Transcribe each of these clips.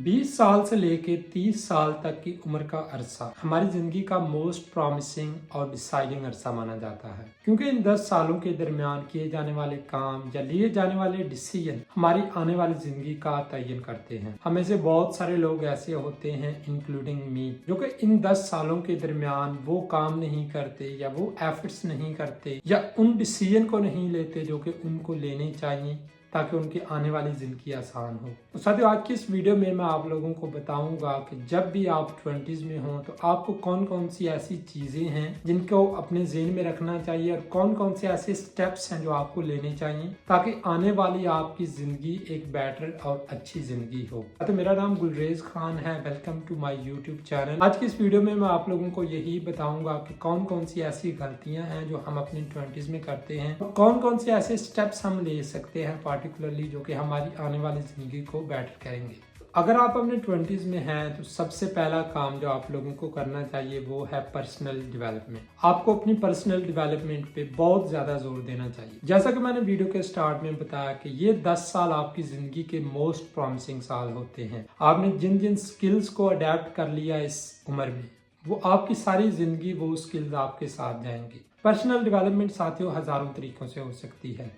20 साल से लेकर 30 साल तक की उम्र का अरसा हमारी ज़िंदगी का मोस्ट प्रॉमिसिंग और डिसाइडिंग अरसा माना जाता है, क्योंकि इन 10 सालों के दरमियान किए जाने वाले काम या लिए जाने वाले डिसीजन हमारी आने वाली ज़िंदगी का तयन करते हैं। हमें से बहुत सारे लोग ऐसे होते हैं, इंक्लूडिंग मी, जो कि इन 10 सालों के दरमियान वो काम नहीं करते या वो एफर्ट्स नहीं करते या उन डिसीजन को नहीं लेते जो कि उनको लेने चाहिए ताकि उनकी आने वाली ज़िंदगी आसान हो। तो साथियों, आज की इस वीडियो में मैं आप लोगों को बताऊंगा कि जब भी आप 20s में हों तो आपको कौन कौन सी ऐसी चीज़ें हैं जिनको अपने ज़हन में रखना चाहिए और कौन कौन से ऐसे स्टेप्स हैं जो आपको लेने चाहिए ताकि आने वाली आपकी ज़िंदगी एक बेटर और अच्छी ज़िंदगी हो। तो मेरा नाम गुलरेज खान है। Welcome to my YouTube channel. आज की इस वीडियो में मैं आप लोगों को यही बताऊंगा कि कौन कौन सी ऐसी गलतियाँ हैं जो हम अपनी 20s में करते हैं, कौन कौन से ऐसे स्टेप्स हम ले सकते हैं पार्टिकुलरली जो कि हमारी आने वाली ज़िंदगी को बेटर करेंगे। अगर आप अपने 20s में हैं तो सबसे पहला काम जो आप लोगों को करना चाहिए वो है पर्सनल डेवलपमेंट। आपको अपनी पर्सनल डेवलपमेंट पे बहुत ज़्यादा जोर देना चाहिए। जैसा कि मैंने वीडियो के स्टार्ट में बताया कि ये 10 साल आपकी ज़िंदगी के मोस्ट प्रॉमिसिंग साल होते हैं। आपने जिन जिन स्किल्स को अडेप्ट कर लिया इस उम्र में, वो आपकी सारी ज़िंदगी वो स्किल्स आपके साथ जाएंगी। पर्सनल डेवलपमेंट साथियों हज़ारों तरीक़ों से हो सकती है।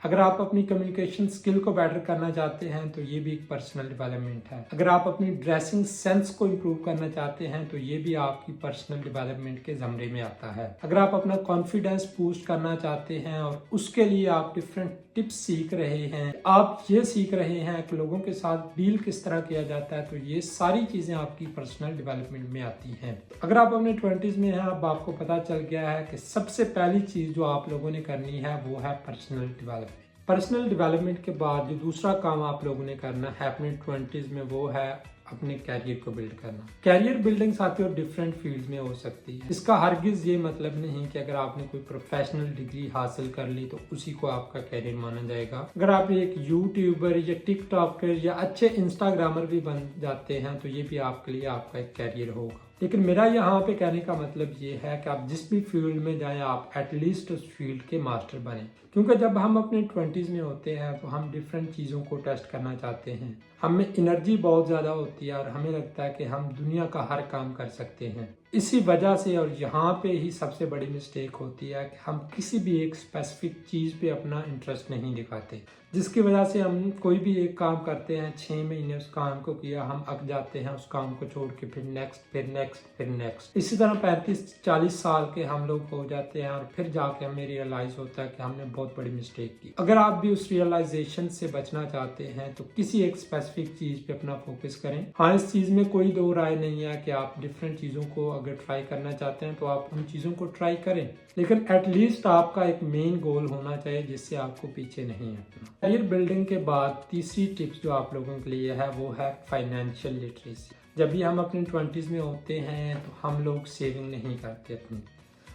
अगर आप अपनी कम्युनिकेशन स्किल को बेटर करना चाहते हैं तो ये भी एक पर्सनल डेवलपमेंट है। अगर आप अपनी ड्रेसिंग सेंस को इम्प्रूव करना चाहते हैं तो ये भी आपकी पर्सनल डेवलपमेंट के ज़मरे में आता है। अगर आप अपना कॉन्फिडेंस बूस्ट करना चाहते हैं और उसके लिए आप डिफरेंट टिप्स सीख रहे हैं, आप ये सीख रहे हैं कि लोगों के साथ डील किस तरह किया जाता है, तो ये सारी चीज़ें आपकी पर्सनल डेवलपमेंट में आती हैं। अगर आप अपने 20s में हैं, अब आपको पता चल गया है कि सबसे पहली चीज़ जो आप लोगों ने करनी है वो है पर्सनल डेवलपमेंट। पर्सनल डेवलपमेंट के बाद जो दूसरा काम आप लोगों ने करना है अपने 20s में वो है अपने कैरियर को बिल्ड करना। कैरियर बिल्डिंग साथियों डिफरेंट फील्ड्स में हो सकती है। इसका हरगिज ये मतलब नहीं कि अगर आपने कोई प्रोफेशनल डिग्री हासिल कर ली तो उसी को आपका कैरियर माना जाएगा। अगर आप एक यूट्यूबर या टिकटॉकर या अच्छे इंस्टाग्रामर भी बन जाते हैं तो ये भी आपके लिए आपका एक कैरियर होगा। लेकिन मेरा यहाँ पे कहने का मतलब ये है कि आप जिस भी फील्ड में जाएं आप एटलीस्ट उस फील्ड के मास्टर बने, क्योंकि जब हम अपने 20s में होते हैं तो हम डिफरेंट चीज़ों को टेस्ट करना चाहते हैं। हमें एनर्जी बहुत ज़्यादा होती है और हमें लगता है कि हम दुनिया का हर काम कर सकते हैं। इसी वजह से और यहाँ पे ही सबसे बड़ी मिस्टेक होती है कि हम किसी भी एक स्पेसिफिक चीज़ पे अपना इंटरेस्ट नहीं दिखाते, जिसकी वजह से हम कोई भी एक काम करते हैं, 6 महीने उस काम को किया, हम अक जाते हैं उस काम को छोड़ के, फिर नेक्स्ट फिर नेक्स्ट फिर नेक्स्ट। इसी तरह 35-40 साल के हम लोग हो जाते हैं और फिर जाके हमें रियलाइज़ होता है कि हमने बहुत बड़ी मिस्टेक की। अगर आप भी उस रियलाइजेशन से बचना चाहते हैं तो किसी एक स्पेसिफिक चीज़ पे अपना फोकस करें। हाँ, इस चीज़ में कोई दो राय नहीं है कि आप डिफरेंट चीज़ों को अगर ट्राई करना चाहते हैं तो आप उन चीज़ों को ट्राई करें, लेकिन एटलीस्ट आपका एक मेन गोल होना चाहिए जिससे आपको पीछे नहीं हटना। करियर बिल्डिंग के बाद तीसरी टिप्स जो आप लोगों के लिए है वो है फाइनेंशियल लिटरेसी। जब भी हम अपने 20s में होते हैं तो हम लोग सेविंग नहीं करते अपनी।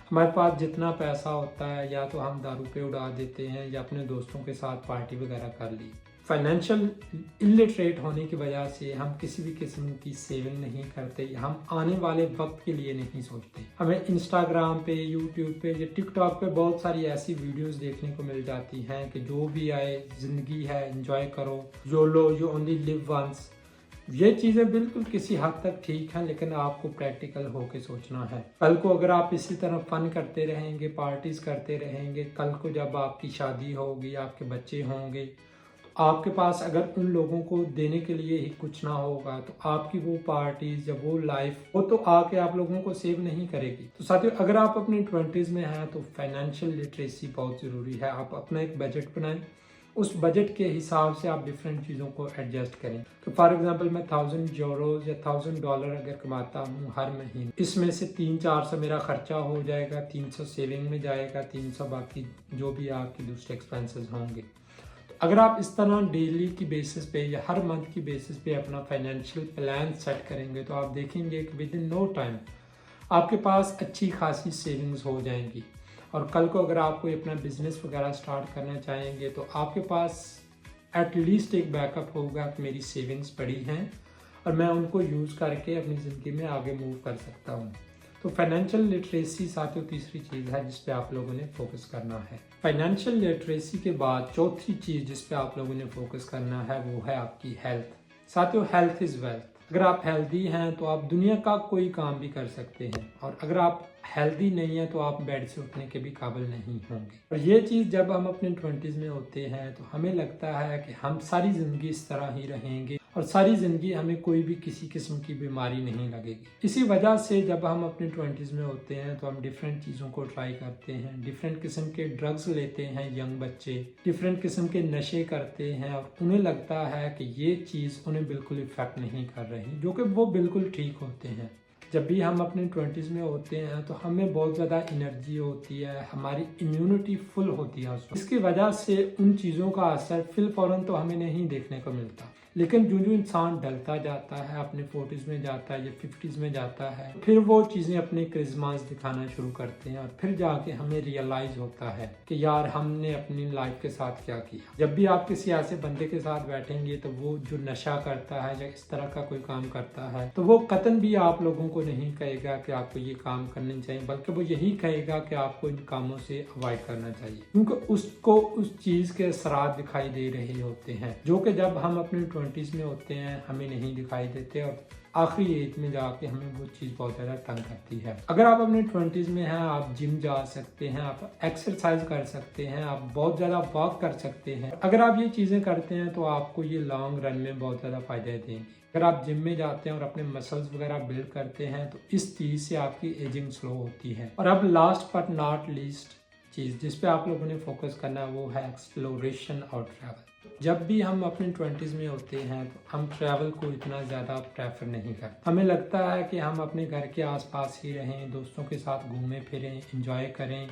हमारे पास जितना पैसा होता है या तो हम दारू पे उड़ा देते हैं या अपने दोस्तों के साथ पार्टी वगैरह कर ली। फाइनेंशियल इलिटरेट होने की वजह से हम किसी भी किस्म की सेविंग नहीं करते, हम आने वाले वक्त के लिए नहीं सोचते। हमें इंस्टाग्राम पे, यूट्यूब पे या टिकटॉक पे बहुत सारी ऐसी वीडियोस देखने को मिल जाती हैं कि जो भी आए ज़िंदगी है, एंजॉय करो, YOLO you only live once. ये चीज़ें बिल्कुल किसी हद तक ठीक हैं, लेकिन आपको प्रैक्टिकल होके सोचना है। कल को अगर आप इसी तरह फन करते रहेंगे, पार्टीज करते रहेंगे, कल को जब आपकी शादी होगी, आपके बच्चे होंगे, आपके पास अगर उन लोगों को देने के लिए ही कुछ ना होगा तो आपकी वो पार्टीज या वो लाइफ वो तो आके आप लोगों को सेव नहीं करेगी। तो साथियों, अगर आप अपने 20s में हैं तो फाइनेंशियल लिटरेसी बहुत ज़रूरी है। आप अपना एक बजट बनाएं, उस बजट के हिसाब से आप डिफरेंट चीज़ों को एडजस्ट करें। तो फॉर एग्जांपल मैं €1000 या $1000 अगर कमाता हूँ हर महीने, इसमें से 300-400 मेरा खर्चा हो जाएगा, 300 सेविंग में जाएगा, 300 बाकी जो भी आपके दूसरे एक्सपेंसेस होंगे। अगर आप इस तरह डेली की बेसिस पे या हर मंथ की बेसिस पे अपना फाइनेंशियल प्लान सेट करेंगे तो आप देखेंगे कि विद इन नो टाइम आपके पास अच्छी खासी सेविंग्स हो जाएंगी। और कल को अगर आप कोई अपना बिजनेस वगैरह स्टार्ट करना चाहेंगे तो आपके पास एटलीस्ट एक बैकअप होगा कि मेरी सेविंग्स पड़ी हैं और मैं उनको यूज़ करके अपनी ज़िंदगी में आगे मूव कर सकता हूँ। तो फाइनेंशियल लिटरेसी साथियों तीसरी चीज़ है जिस पे आप लोगों ने फोकस करना है। फाइनेंशियल लिटरेसी के बाद चौथी चीज़ जिस पे आप लोगों ने फोकस करना है वो है आपकी हेल्थ। साथियों, हेल्थ इज वेल्थ। अगर आप हेल्दी हैं तो आप दुनिया का कोई काम भी कर सकते हैं, और अगर आप हेल्दी नहीं है तो आप बेड से उठने के भी काबिल नहीं होंगे। और ये चीज़ जब हम अपने 20s में होते हैं तो हमें लगता है कि हम सारी ज़िंदगी इस तरह ही रहेंगे और सारी ज़िंदगी हमें कोई भी किसी किस्म की बीमारी नहीं लगेगी। इसी वजह से जब हम अपने 20s में होते हैं तो हम डिफरेंट चीज़ों को ट्राई करते हैं, डिफरेंट किस्म के ड्रग्स लेते हैं यंग बच्चे, डिफरेंट किस्म के नशे करते हैं, और उन्हें लगता है कि ये चीज़ उन्हें बिल्कुल इफेक्ट नहीं कर रही, जो कि वो बिल्कुल ठीक होते हैं। जब भी हम अपने 20s में होते हैं तो हमें बहुत ज़्यादा एनर्जी होती है, हमारी इम्यूनिटी फुल होती है उस वक्त। इसकी वजह से उन चीज़ों का असर फिल फौरन तो हमें नहीं देखने को मिलता, लेकिन जो जो इंसान ढलता जाता है, अपने 40s में जाता है या 50s में जाता है, फिर वो चीज़ें अपने क्रिसमस दिखाना शुरू करते हैं, और फिर जाके हमें रियलाइज होता है कि यार हमने अपनी लाइफ के साथ क्या किया। जब भी आप किसी ऐसे बंदे के साथ बैठेंगे तो वो जो नशा करता है या इस तरह का कोई काम करता है तो वो कतन भी आप लोगों को नहीं कहेगा कि आपको ये काम करने चाहिए, बल्कि वो यही कहेगा कि आपको इन कामों से अवॉइड करना चाहिए, क्योंकि उसको उस चीज़ के असरात दिखाई दे रहे होते हैं, जो कि जब हम अपने 20s में होते हैं हमें नहीं दिखाई देते, और आखिरी एज में जाके हमें वो चीज़ बहुत ज़्यादा तंग करती है। अगर आप अपने 20s में हैं, आप जिम जा सकते हैं, आप एक्सरसाइज कर सकते हैं, आप बहुत ज़्यादा वॉक कर सकते हैं। अगर आप ये चीज़ें करते हैं तो आपको ये लॉन्ग रन में बहुत ज़्यादा फायदे देंगे। अगर आप जिम में जाते हैं और अपने मसल्स वगैरह बिल्ड करते हैं तो इस चीज़ से आपकी एजिंग स्लो होती है। और अब लास्ट बट नॉट लीस्ट चीज़ जिस पे आप लोगों ने फोकस करना है वो है एक्सप्लोरेशन और ट्रैवल। जब भी हम अपने 20s में होते हैं तो हम ट्रैवल को इतना ज़्यादा प्रेफर नहीं करते। हमें लगता है कि हम अपने घर के आसपास ही रहें, दोस्तों के साथ घूमें फिरें, एंजॉय करें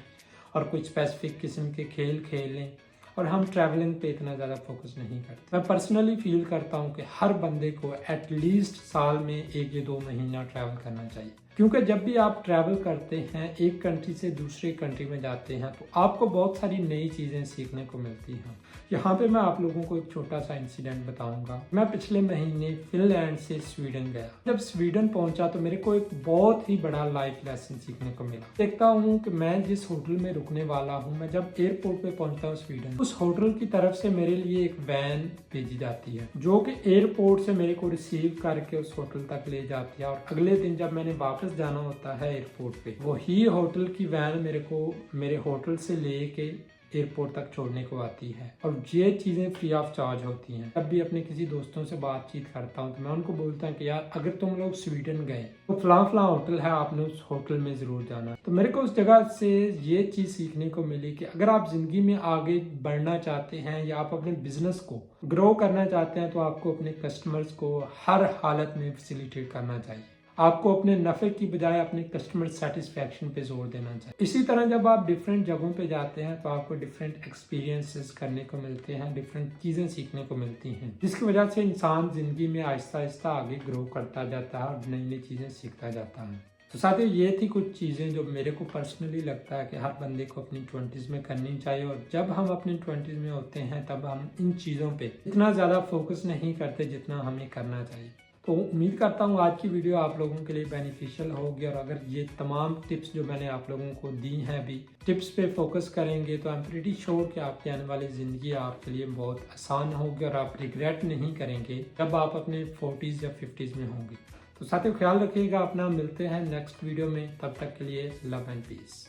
और कुछ स्पेसिफिक किस्म के खेल खेलें, और हम ट्रैवलिंग पे इतना ज़्यादा फोकस नहीं करते। मैं पर्सनली फील करता हूँ कि हर बंदे को एटलीस्ट साल में 1 या 2 महीना ट्रैवल करना चाहिए, क्योंकि जब भी आप ट्रैवल करते हैं, एक कंट्री से दूसरे कंट्री में जाते हैं तो आपको बहुत सारी नई चीज़ें सीखने को मिलती हैं। यहाँ पे मैं आप लोगों को एक छोटा सा इंसिडेंट बताऊंगा। मैं पिछले महीने फिनलैंड से स्वीडन गया। जब स्वीडन पहुंचा तो मेरे को एक बहुत ही बड़ा लाइफ लेसन सीखने को मिला। देखता हूँ कि मैं जिस होटल में रुकने वाला हूँ, मैं जब एयरपोर्ट पे पहुंचता हूँ स्वीडन, उस होटल की तरफ से मेरे लिए एक वैन भेजी जाती है जो कि एयरपोर्ट से मेरे को रिसीव करके उस होटल तक ले जाती है, और अगले दिन जब मैंने वापस जाना होता है एयरपोर्ट पे, वही होटल की वैन मेरे को मेरे होटल से लेके एयरपोर्ट तक छोड़ने को आती है, और ये चीज़ें फ्री ऑफ चार्ज होती हैं। जब भी अपने किसी दोस्तों से बातचीत करता हूँ तो मैं उनको बोलता हूँ कि यार अगर तुम लोग स्वीडन गए तो फलां फलां होटल है, आपने उस होटल में ज़रूर जाना। तो मेरे को उस जगह से ये चीज़ सीखने को मिली कि अगर आप ज़िंदगी में आगे बढ़ना चाहते हैं या आप अपने बिजनेस को ग्रो करना चाहते हैं तो आपको अपने कस्टमर्स को हर हालत में फैसिलिटेट करना चाहिए। आपको अपने नफ़े की बजाय अपने कस्टमर सेटिस्फैक्शन पे जोर देना चाहिए। इसी तरह जब आप डिफरेंट जगहों पे जाते हैं तो आपको डिफरेंट एक्सपीरियंसेस करने को मिलते हैं, डिफरेंट चीज़ें सीखने को मिलती हैं, जिसकी वजह से इंसान ज़िंदगी में आहिस्ता आहिस्ता आगे ग्रो करता जाता है और नई नई चीज़ें सीखता जाता है। तो साथियों, ये थी कुछ चीज़ें जो मेरे को पर्सनली लगता है कि हर बंदे को अपनी 20s में करनी चाहिए, और जब हम अपनी 20s में होते हैं तब हम इन चीज़ों पे इतना ज़्यादा फोकस नहीं करते जितना हमें करना चाहिए। तो उम्मीद करता हूँ आज की वीडियो आप लोगों के लिए बेनिफिशियल होगी, और अगर ये तमाम टिप्स जो मैंने आप लोगों को दी हैं अभी टिप्स पे फोकस करेंगे तो आई एम प्रीटी श्योर कि आपकी आने वाली ज़िंदगी आपके लिए बहुत आसान होगी और आप रिग्रेट नहीं करेंगे जब आप अपने 40s या 50s में होंगे। तो साथियों, ख्याल रखिएगा अपना, मिलते हैं नेक्स्ट वीडियो में, तब तक के लिए लव एंड पीस।